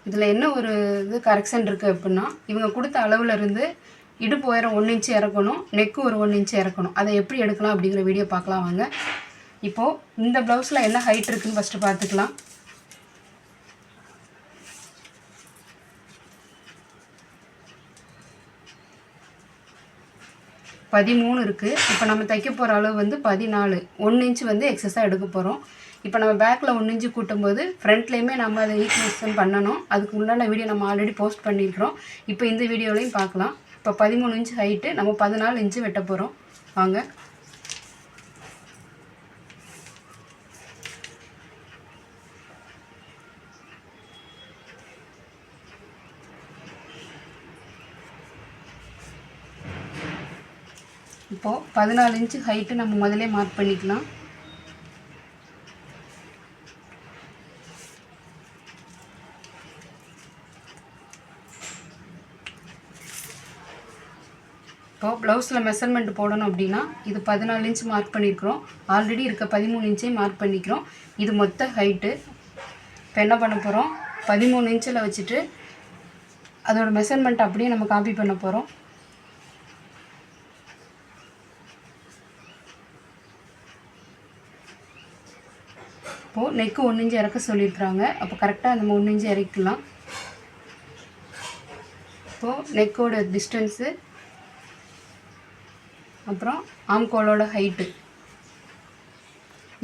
இதில் என்ன ஒரு இது கரெக்ஷன் இருக்குது அப்படின்னா, இவங்க கொடுத்த அளவுலேருந்து இடுப்பு உயரம் 1 இன்ச்சு இறக்கணும், நெக்கு ஒரு 1 இன்ச்சு இறக்கணும். அதை எப்படி எடுக்கலாம் அப்படிங்கிற வீடியோ பார்க்கலாம் வாங்க. இப்போது இந்த ப்ளவுஸில் என்ன ஹைட் இருக்குதுன்னு ஃபஸ்ட்டு பார்த்துக்கலாம். பதிமூணு இருக்குது. இப்போ நம்ம தைக்க போகிற அளவு வந்து 14. 1 இன்ச்சு வந்து எக்ஸஸாக எடுக்க போகிறோம். இப்போ நம்ம பேக்கில் 1 இன்ச்சு கூட்டும்போது ஃப்ரண்ட்லேயுமே நம்ம அதை ஈக்குவேஷன் பண்ணணும். அதுக்கு முன்னாடி வீடியோ நம்ம ஆல்ரெடி போஸ்ட் பண்ணியிருக்கிறோம். இப்போ இந்த வீடியோலையும் பார்க்கலாம். இப்போ 13 இன்ச்சு ஹைட்டு, நம்ம 14 இன்ச்சு வெட்ட போகிறோம் வாங்க. இப்போது 14 இன்ச்சு ஹைட்டு நம்ம முதலே மார்க் பண்ணிக்கலாம். இப்போது ப்ளவுஸில் மெஷர்மெண்ட் போடணும் அப்படின்னா இது 14 இன்ச்சு மார்க் பண்ணியிருக்கிறோம். ஆல்ரெடி இருக்க 13 இன்ச்சையும் மார்க் பண்ணிக்கிறோம். இது மொத்த ஹைட்டு. இப்போ என்ன பண்ண போகிறோம், 13 இன்ச்சில் வச்சுட்டு அதோட மெஷர்மெண்ட் அப்படியே நம்ம காப்பி பண்ண போகிறோம். இப்போது நெக்கு 1 இன்ச்சு இறக்க சொல்லியிருக்கிறாங்க. அப்போ கரெக்டாக நம்ம 1 இன்ச்சு இறக்கலாம். இப்போது நெக்கோட டிஸ்டன்ஸு, அப்புறம் ஆம்கோலோட ஹைட்டு,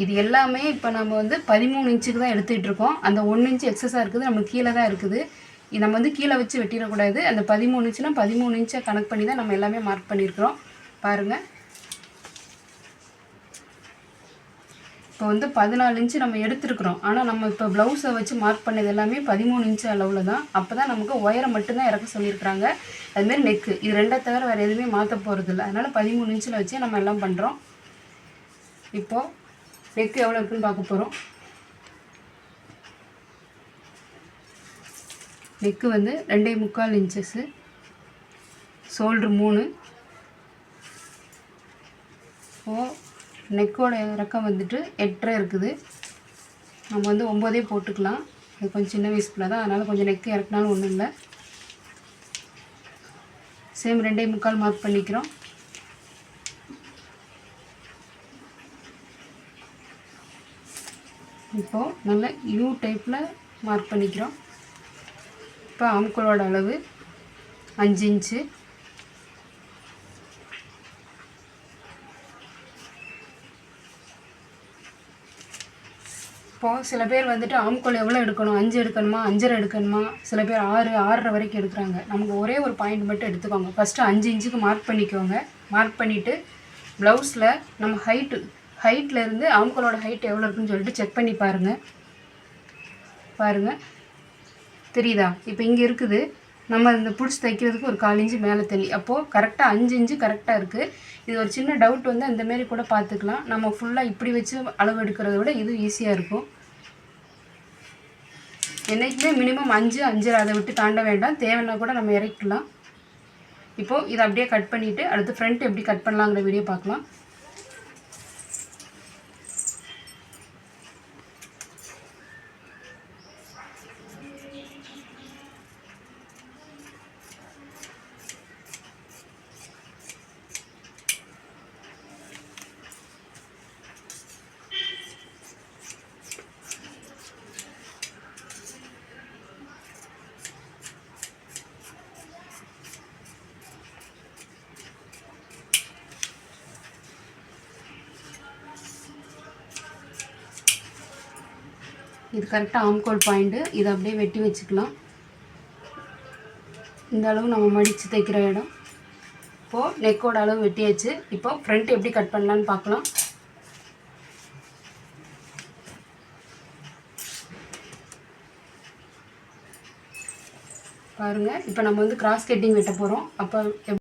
இது எல்லாமே இப்போ நம்ம வந்து 13 இன்ச்சுக்கு தான் எடுத்துகிட்டு இருக்கோம். அந்த 1 இன்ச்சு எக்ஸஸாக இருக்குது, நம்மளுக்கு கீழே தான் இருக்குது. இது நம்ம வந்து கீழே வச்சு வெட்டிடக்கூடாது. அந்த 13 இன்ச்சுனா 13 இன்ச்சை கனெக்ட் பண்ணி தான் நம்ம எல்லாமே மார்க் பண்ணியிருக்கிறோம். பாருங்கள், இப்போ வந்து 14 இன்ச்சு நம்ம எடுத்துருக்குறோம். ஆனால் நம்ம இப்போ ப்ளவுஸை வச்சு மார்க் பண்ணது எல்லாமே 13 இன்ச்சு அளவில் தான். அப்போ தான் நமக்கு உயரம் மட்டும்தான் இறக்க சொல்லியிருக்கிறாங்க. அதுமாரி நெக்கு, இது ரெண்டை தவிர வேறு எதுவுமே மாற்ற போகிறதில்ல. அதனால் 13 இன்ச்சில் வச்சே நம்ம எல்லாம் பண்ணுறோம். இப்போது நெக்கு எவ்வளோ இருக்குதுன்னு பார்க்க போகிறோம். நெக்கு வந்து 2.25 இன்ச்சஸ்ஸு, ஷோல்ட்ரு 3. நெக்கோட இறக்கம் வந்துட்டு 8.5 இருக்குது. நம்ம வந்து 9 போட்டுக்கலாம். இது கொஞ்சம் சின்ன வயசுக்குள்ள தான், அதனால் கொஞ்சம் நெக்கு இறக்குனாலும் ஒன்றும் இல்லை. சேம் 2.25 மார்க் பண்ணிக்கிறோம். இப்போது நல்ல யூ டைப்பில் மார்க் பண்ணிக்கிறோம். இப்போ ஆம்கோலோட அளவு 5 இன்ச்சு. இப்போது சில பேர் வந்துட்டு ஆம்கோல் எவ்வளோ எடுக்கணும், 5 எடுக்கணுமா, 5.5 எடுக்கணுமா, சில பேர் 6, 6.5 வரைக்கும் எடுக்கிறாங்க. நமக்கு ஒரே ஒரு பாயிண்ட் மட்டும் எடுத்துக்கோங்க. ஃபஸ்ட்டு 5 இன்ச்சுக்கு மார்க் பண்ணிக்கோங்க. மார்க் பண்ணிவிட்டு ப்ளவுஸில் நம்ம ஹைட்லேருந்து ஆம்கோலோட ஹைட் எவ்வளோ இருக்குதுன்னு சொல்லிட்டு செக் பண்ணி பாருங்கள். தெரியுதா? இப்போ இங்கே இருக்குது, நம்ம இந்த பிடிச்சி தைக்கிறதுக்கு ஒரு 1/4 இன்ச்சு மேலே தள்ளி. அப்போது கரெக்டாக 5 இன்ச்சு கரெக்டாக இருக்குது. இது ஒரு சின்ன டவுட் வந்து அந்தமாரி கூட பார்த்துக்கலாம். நம்ம ஃபுல்லாக இப்படி வச்சு அளவு எடுக்கிறத விட இது ஈஸியாக இருக்கும். என்றைக்குமே மினிமம் 5, 5.5 அதை விட்டு தாண்ட வேண்டாம். தேவைன்னா கூட நம்ம இறக்கலாம். இப்போது இதை அப்படியே கட் பண்ணிவிட்டு அடுத்து ஃப்ரண்ட் எப்படி கட் பண்ணலாங்கிற வீடியோ பார்க்கலாம். இது கரெக்டாக ஆம்கோல் பாயிண்ட்டு. இதை அப்படியே வெட்டி வச்சுக்கலாம். இந்த அளவு நம்ம மடித்து தைக்கிற இடம். இப்போது நெக்கோட அளவு வெட்டியாச்சு. இப்போது ஃப்ரண்ட் எப்படி கட் பண்ணலான்னு பார்க்கலாம். பாருங்கள், இப்போ நம்ம வந்து கிராஸ் கட்டிங் வெட்ட போகிறோம். அப்போ